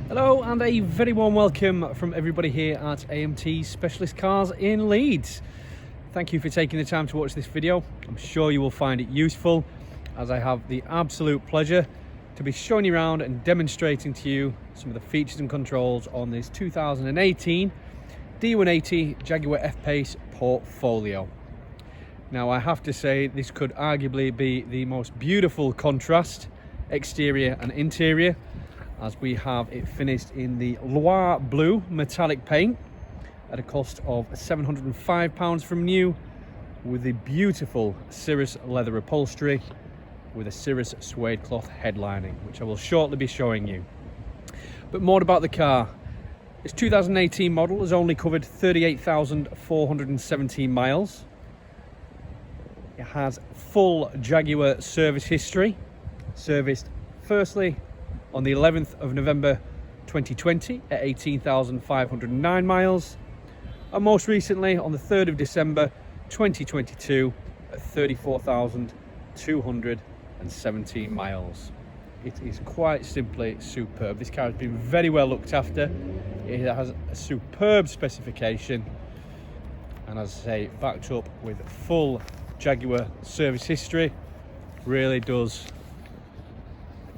Hello and a very warm welcome from everybody here at AMT Specialist Cars in Leeds. Thank you for taking the time to watch this video. I'm sure you will find it useful, as I have the absolute pleasure to be showing you around and demonstrating to you some of the features and controls on this 2018 D180 Jaguar F-Pace Portfolio. Now I have to say this could arguably be the most beautiful contrast, exterior and interior, as we have it finished in the Loire Blue Metallic Paint at a cost of £705 from new, with the beautiful Cirrus Leather upholstery with a Cirrus Suede cloth headlining, which I will shortly be showing you. But more about the car. This 2018 model has only covered 38,417 miles. It has full Jaguar service history, serviced firstly on the 11th of November 2020 at 18,509 miles, and most recently on the 3rd of December 2022 at 34,217 miles. It is quite simply superb. This car has been very well looked after. It has a superb specification, and as I say, backed up with full Jaguar service history. Really does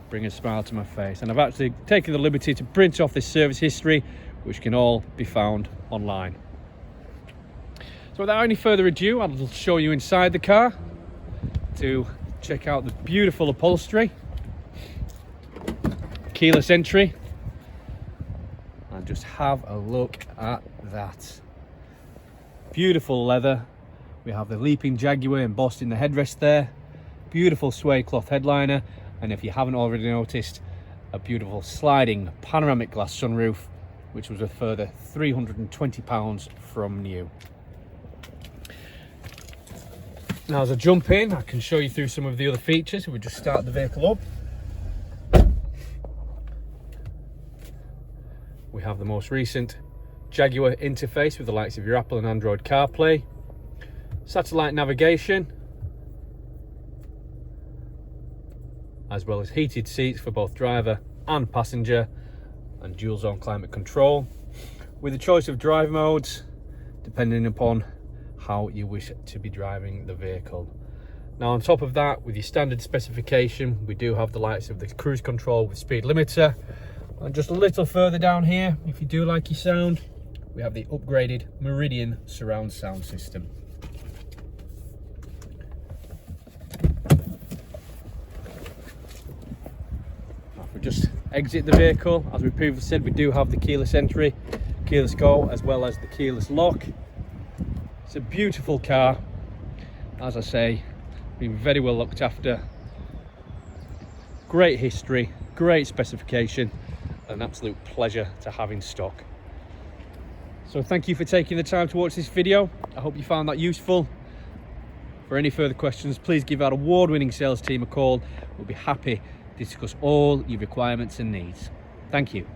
bring a smile to my face, and I've actually taken the liberty to print off this service history, which can all be found online. So without any further ado, I'll show you inside the car to check out the beautiful upholstery, keyless entry, and just have a look at that. Beautiful leather. We have the leaping Jaguar embossed in the headrest there, beautiful suede cloth headliner, and if you haven't already noticed, a beautiful sliding panoramic glass sunroof, which was a further £320 from new. Now as I jump in, I can show you through some of the other features. We just start the vehicle up. We have the most recent Jaguar interface with the likes of your Apple and Android CarPlay, satellite navigation, as well as heated seats for both driver and passenger, and dual zone climate control, with a choice of drive modes depending upon how you wish to be driving the vehicle. Now on top of that, with your standard specification, we do have the likes of the cruise control with speed limiter, and just a little further down here, if you do like your sound, we have the upgraded Meridian surround sound system. Just exit the vehicle. As we previously said, we do have the keyless entry, keyless go, as well as the keyless lock. It's a beautiful car, as I say, been very well looked after, great history, great specification, an absolute pleasure to have in stock. So thank you for taking the time to watch this video. I hope you found that useful. For any further questions, please give our award-winning sales team a call. We'll be happy to discuss all your requirements and needs. Thank you.